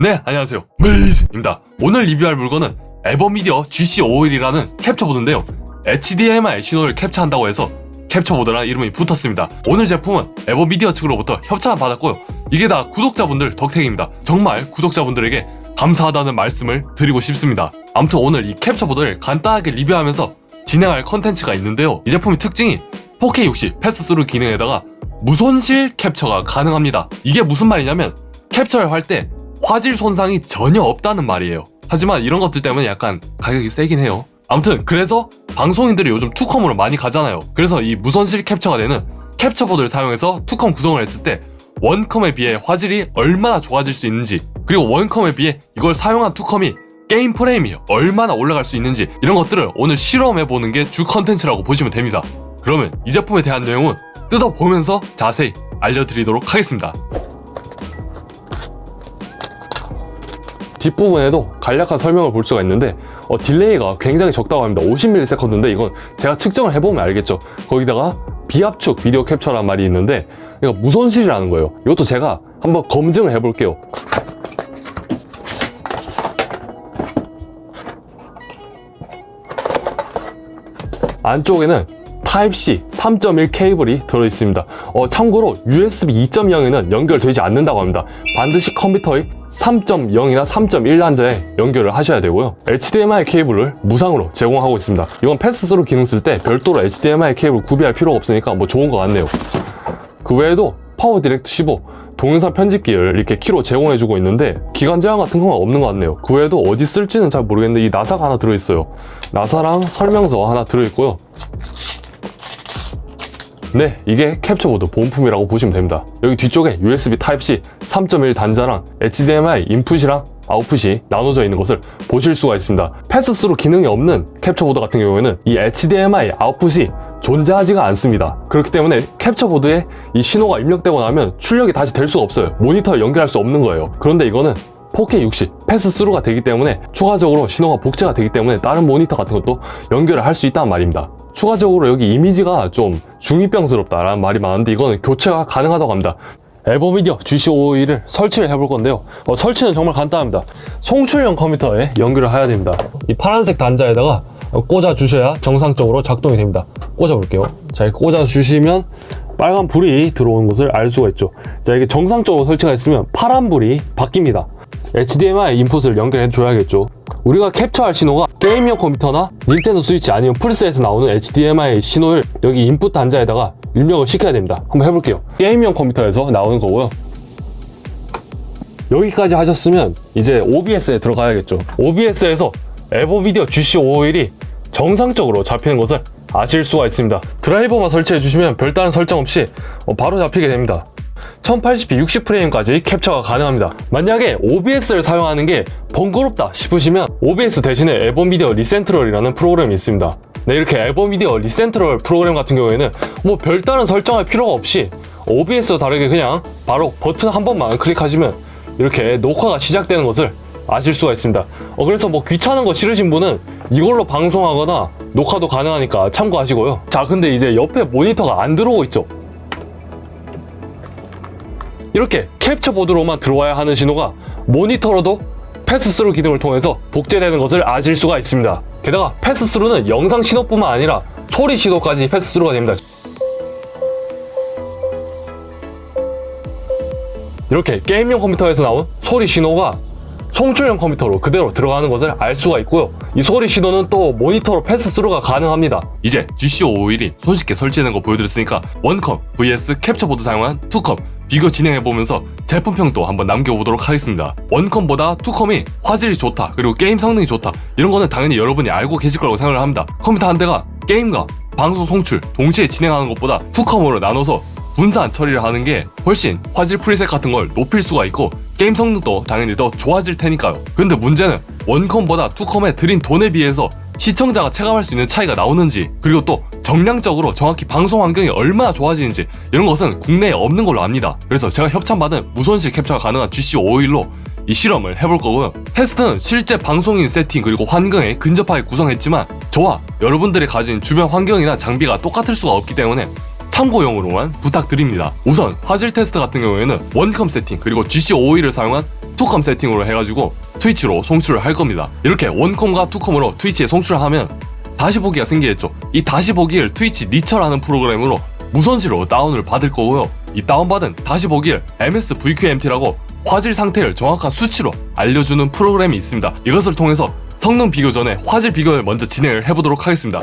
네, 안녕하세요. 메이즈입니다. 오늘 리뷰할 물건은 에버미디어 GC551이라는 캡처보드인데요. HDMI 신호를 캡처한다고 해서 캡처보드라는 이름이 붙었습니다. 오늘 제품은 에버미디어 측으로부터 협찬을 받았고요. 이게 다 구독자분들 덕택입니다. 정말 구독자분들에게 감사하다는 말씀을 드리고 싶습니다. 아무튼 오늘 이 캡처보드를 간단하게 리뷰하면서 진행할 컨텐츠가 있는데요. 이 제품의 특징이 4K 60 패스스루 기능에다가 무손실 캡처가 가능합니다. 이게 무슨 말이냐면 캡처를 할 때 화질 손상이 전혀 없다는 말이에요. 하지만 이런 것들 때문에 약간 가격이 세긴 해요. 아무튼 그래서 방송인들이 요즘 투컴으로 많이 가잖아요. 그래서 이 무손실 캡처가 되는 캡처보드를 사용해서 투컴 구성을 했을 때 원컴에 비해 화질이 얼마나 좋아질 수 있는지, 그리고 원컴에 비해 이걸 사용한 투컴이 게임 프레임이 얼마나 올라갈 수 있는지, 이런 것들을 오늘 실험해보는 게 주 컨텐츠라고 보시면 됩니다. 그러면 이 제품에 대한 내용은 뜯어보면서 자세히 알려드리도록 하겠습니다. 뒷부분에도 간략한 설명을 볼 수가 있는데 딜레이가 굉장히 적다고 합니다. 50ms인데 이건 제가 측정을 해보면 알겠죠. 거기다가 비압축 비디오 캡처라는 말이 있는데 이거 무손실이라는 거예요. 이것도 제가 한번 검증을 해볼게요. 안쪽에는 타입C 3.1 케이블이 들어있습니다. 참고로 USB 2.0에는 연결되지 않는다고 합니다. 반드시 컴퓨터의 3.0이나 3.1 단자에 연결을 하셔야 되고요. HDMI 케이블을 무상으로 제공하고 있습니다. 이건 패스스루 기능 쓸 때 별도로 HDMI 케이블 구비할 필요가 없으니까 뭐 좋은 것 같네요. 그 외에도 파워 디렉트 15 동영상 편집기를 이렇게 키로 제공해주고 있는데 기간 제한 같은 건 없는 것 같네요. 그 외에도 어디 쓸지는 잘 모르겠는데 이 나사가 하나 들어있어요. 나사랑 설명서 하나 들어있고요. 네, 이게 캡처보드 본품이라고 보시면 됩니다. 여기 뒤쪽에 USB Type-C 3.1 단자랑 HDMI 인풋이랑 아웃풋이 나눠져 있는 것을 보실 수가 있습니다. 패스스루 기능이 없는 캡처보드 같은 경우에는 이 HDMI 아웃풋이 존재하지가 않습니다. 그렇기 때문에 캡처보드에 이 신호가 입력되고 나면 출력이 다시 될 수가 없어요. 모니터에 연결할 수 없는 거예요. 그런데 이거는 4K 60 패스스루가 되기 때문에 추가적으로 신호가 복제가 되기 때문에 다른 모니터 같은 것도 연결을 할 수 있다는 말입니다. 추가적으로 여기 이미지가 좀 중2병스럽다라는 말이 많은데 이거는 교체가 가능하다고 합니다. 에버미디어 GC551을 설치를 해볼 건데요. 설치는 정말 간단합니다. 송출형 컴퓨터에 연결을 해야 됩니다. 이 파란색 단자에다가 꽂아 주셔야 정상적으로 작동이 됩니다. 꽂아 볼게요. 자, 이렇게 꽂아 주시면 빨간 불이 들어오는 것을 알 수가 있죠. 자, 이게 정상적으로 설치가 됐으면 파란 불이 바뀝니다. HDMI 인풋을 연결해 줘야겠죠. 우리가 캡처할 신호가 게임용 컴퓨터나 닌텐도 스위치 아니면 플스에서 나오는 HDMI 신호를 여기 인풋 단자에다가 입력을 시켜야 됩니다. 한번 해볼게요. 게임용 컴퓨터에서 나오는 거고요. 여기까지 하셨으면 이제 OBS에 들어가야겠죠. OBS에서 에버미디어 GC551이 정상적으로 잡히는 것을 아실 수가 있습니다. 드라이버만 설치해 주시면 별다른 설정 없이 바로 잡히게 됩니다. 1080p 60프레임까지 캡처가 가능합니다. 만약에 OBS를 사용하는 게 번거롭다 싶으시면 OBS 대신에 에버미디어 리센트럴이라는 프로그램이 있습니다. 네, 이렇게 에버미디어 리센트럴 프로그램 같은 경우에는 뭐 별다른 설정할 필요가 없이 OBS와 다르게 그냥 바로 버튼 한 번만 클릭하시면 이렇게 녹화가 시작되는 것을 아실 수가 있습니다. 그래서 뭐 귀찮은 거 싫으신 분은 이걸로 방송하거나 녹화도 가능하니까 참고하시고요. 자, 근데 이제 옆에 모니터가 안 들어오고 있죠. 이렇게 캡처보드로만 들어와야 하는 신호가 모니터로도 패스스루 기능을 통해서 복제되는 것을 아실 수가 있습니다. 게다가 패스스루는 영상 신호뿐만 아니라 소리 신호까지 패스스루가 됩니다. 이렇게 게임용 컴퓨터에서 나온 소리 신호가 송출형 컴퓨터로 그대로 들어가는 것을 알 수가 있고요. 이 소리 신호는 또 모니터로 패스스루가 가능합니다. 이제 GC551이 손쉽게 설치되는 거 보여드렸으니까 원컴 vs 캡처보드 사용한 투컴 비교 진행해보면서 제품평도 한번 남겨보도록 하겠습니다. 원컴보다 투컴이 화질이 좋다, 그리고 게임 성능이 좋다, 이런 거는 당연히 여러분이 알고 계실 거라고 생각을 합니다. 컴퓨터 한 대가 게임과 방송 송출 동시에 진행하는 것보다 투컴으로 나눠서 분산 처리를 하는 게 훨씬 화질 프리셋 같은 걸 높일 수가 있고 게임 성능도 당연히 더 좋아질 테니까요. 근데 문제는 원컴보다 투컴에 들인 돈에 비해서 시청자가 체감할 수 있는 차이가 나오는지, 그리고 또 정량적으로 정확히 방송 환경이 얼마나 좋아지는지, 이런 것은 국내에 없는 걸로 압니다. 그래서 제가 협찬받은 무손실 캡처가 가능한 GC551로 이 실험을 해볼 거고요. 테스트는 실제 방송인 세팅 그리고 환경에 근접하게 구성했지만 저와 여러분들이 가진 주변 환경이나 장비가 똑같을 수가 없기 때문에 참고용으로만 부탁드립니다. 우선 화질 테스트 같은 경우에는 원컴 세팅 그리고 GC521을 사용한 투컴 세팅으로 해가지고 트위치로 송출을 할 겁니다. 이렇게 원컴과 투컴으로 트위치에 송출을 하면 다시 보기가 생기겠죠. 이 다시 보기를 트위치 리처라는 프로그램으로 무선지로 다운을 받을 거고요. 이 다운받은 다시 보기를 MS VQMT라고 화질 상태를 정확한 수치로 알려주는 프로그램이 있습니다. 이것을 통해서 성능 비교 전에 화질 비교를 먼저 진행을 해보도록 하겠습니다.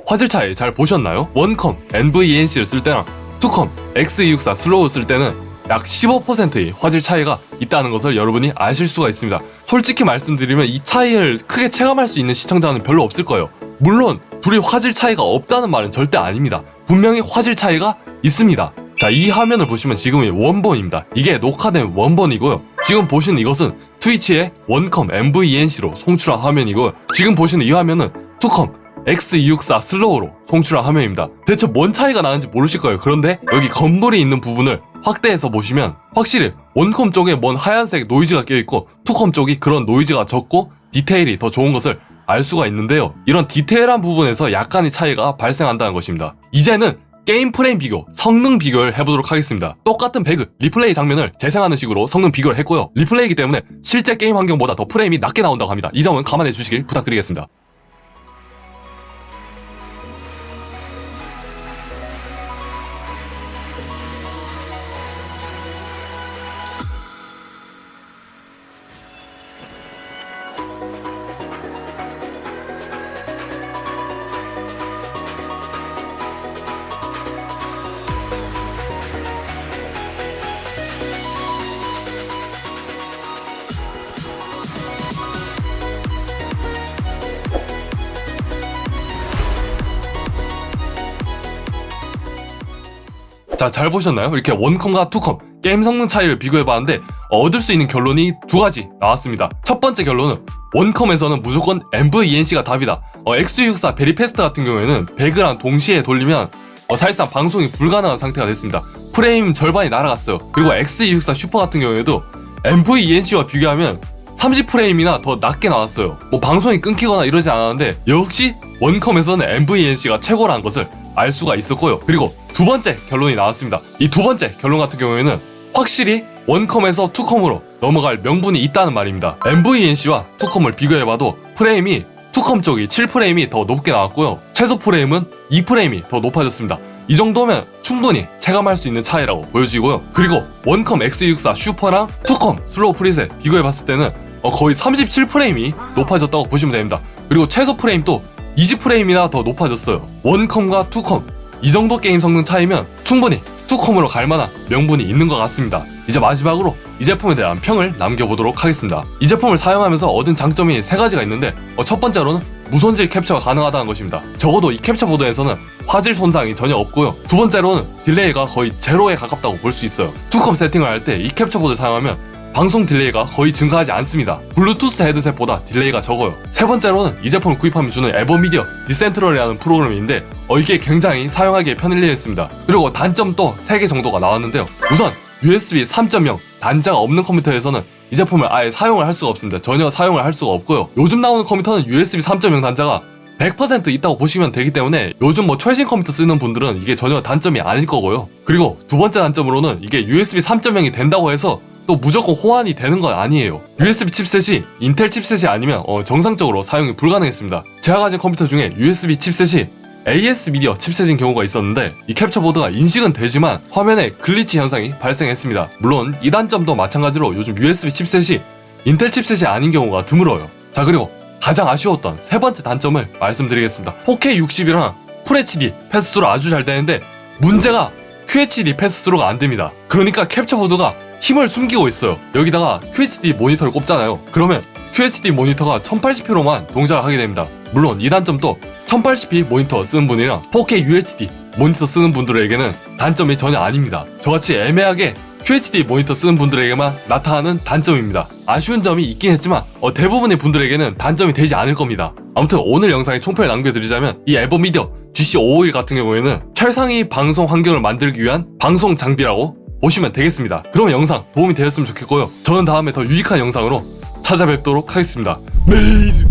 화질 차이 잘 보셨나요? 원컴 NVENC를 쓸 때랑 투컴 X264 슬로우 쓸 때는 약 15%의 화질 차이가 있다는 것을 여러분이 아실 수가 있습니다. 솔직히 말씀드리면 이 차이를 크게 체감할 수 있는 시청자는 별로 없을 거예요. 물론 둘이 화질 차이가 없다는 말은 절대 아닙니다. 분명히 화질 차이가 있습니다. 자, 이 화면을 보시면 지금이 원본입니다. 이게 녹화된 원본이고요. 지금 보시는 이것은 트위치의 원컴 NVENC로 송출한 화면이고요. 지금 보시는 이 화면은 투컴 X264 슬로우로 송출한 화면입니다. 대체 뭔 차이가 나는지 모르실 거예요. 그런데 여기 건물이 있는 부분을 확대해서 보시면 확실히 원컴 쪽에 뭔 하얀색 노이즈가 껴있고 투컴 쪽이 그런 노이즈가 적고 디테일이 더 좋은 것을 알 수가 있는데요. 이런 디테일한 부분에서 약간의 차이가 발생한다는 것입니다. 이제는 게임 프레임 비교, 성능 비교를 해보도록 하겠습니다. 똑같은 배그, 리플레이 장면을 재생하는 식으로 성능 비교를 했고요. 리플레이이기 때문에 실제 게임 환경보다 더 프레임이 낮게 나온다고 합니다. 이 점은 감안해 주시길 부탁드리겠습니다. 자, 잘 보셨나요? 이렇게 원컴과 투컴 게임 성능 차이를 비교해봤는데 얻을 수 있는 결론이 두 가지 나왔습니다. 첫 번째 결론은 원컴에서는 무조건 NVENC가 답이다. X264 베리패스트 같은 경우에는 배그랑 동시에 돌리면 사실상 방송이 불가능한 상태가 됐습니다. 프레임 절반이 날아갔어요. 그리고 X264 슈퍼 같은 경우에도 NVENC와 비교하면 30프레임이나 더 낮게 나왔어요. 뭐 방송이 끊기거나 이러지 않았는데 역시 원컴에서는 NVENC가 최고라는 것을 알 수가 있었고요. 그리고 두 번째 결론이 나왔습니다. 이 두 번째 결론 같은 경우에는 확실히 원컴에서 투컴으로 넘어갈 명분이 있다는 말입니다. NVENC와 투컴을 비교해봐도 프레임이 투컴 쪽이 7프레임이 더 높게 나왔고요. 최소 프레임은 2프레임이 더 높아졌습니다. 이 정도면 충분히 체감할 수 있는 차이라고 보여지고요. 그리고 원컴 X264 슈퍼랑 투컴 슬로우 프리셋 비교해봤을 때는 거의 37프레임이 높아졌다고 보시면 됩니다. 그리고 최소 프레임도 20프레임이나 더 높아졌어요. 원컴과 투컴 이 정도 게임 성능 차이면 충분히 투컴으로 갈만한 명분이 있는 것 같습니다. 이제 마지막으로 이 제품에 대한 평을 남겨보도록 하겠습니다. 이 제품을 사용하면서 얻은 장점이 3가지가 있는데 첫 번째로는 무손실 캡처가 가능하다는 것입니다. 적어도 이 캡처 보드에서는 화질 손상이 전혀 없고요. 두 번째로는 딜레이가 거의 제로에 가깝다고 볼 수 있어요. 투컴 세팅을 할 때 이 캡처 보드를 사용하면 방송 딜레이가 거의 증가하지 않습니다. 블루투스 헤드셋보다 딜레이가 적어요. 세 번째로는 이 제품을 구입하면 주는 에버미디어 디센트럴이라는 프로그램인데 이게 굉장히 사용하기에 편리했습니다. 그리고 단점도 3개 정도가 나왔는데요. 우선 USB 3.0 단자가 없는 컴퓨터에서는 이 제품을 아예 사용을 할 수가 없습니다. 전혀 사용을 할 수가 없고요. 요즘 나오는 컴퓨터는 USB 3.0 단자가 100% 있다고 보시면 되기 때문에 요즘 최신 컴퓨터 쓰는 분들은 이게 전혀 단점이 아닐 거고요. 그리고 두 번째 단점으로는 이게 USB 3.0이 된다고 해서 또 무조건 호환이 되는 건 아니에요. USB 칩셋이 인텔 칩셋이 아니면 정상적으로 사용이 불가능했습니다. 제가 가진 컴퓨터 중에 USB 칩셋이 AS 미디어 칩셋인 경우가 있었는데 이 캡처보드가 인식은 되지만 화면에 글리치 현상이 발생했습니다. 물론 이 단점도 마찬가지로 요즘 USB 칩셋이 인텔 칩셋이 아닌 경우가 드물어요. 자, 그리고 가장 아쉬웠던 세 번째 단점을 말씀드리겠습니다. 4K 60이랑 FHD 패스스루 아주 잘 되는데 문제가 QHD 패스스루가 안 됩니다. 그러니까 캡처보드가 힘을 숨기고 있어요. 여기다가 QHD 모니터를 꼽잖아요. 그러면 QHD 모니터가 1080p로만 동작을 하게 됩니다. 물론 이 단점도 1080p 모니터 쓰는 분이랑 4K UHD 모니터 쓰는 분들에게는 단점이 전혀 아닙니다. 저같이 애매하게 QHD 모니터 쓰는 분들에게만 나타나는 단점입니다. 아쉬운 점이 있긴 했지만 대부분의 분들에게는 단점이 되지 않을 겁니다. 아무튼 오늘 영상에 총평을 남겨드리자면 이 에버미디어 GC551 같은 경우에는 최상위 방송 환경을 만들기 위한 방송 장비라고 보시면 되겠습니다. 그러면 영상 도움이 되었으면 좋겠고요. 저는 다음에 더 유익한 영상으로 찾아뵙도록 하겠습니다. 메이즈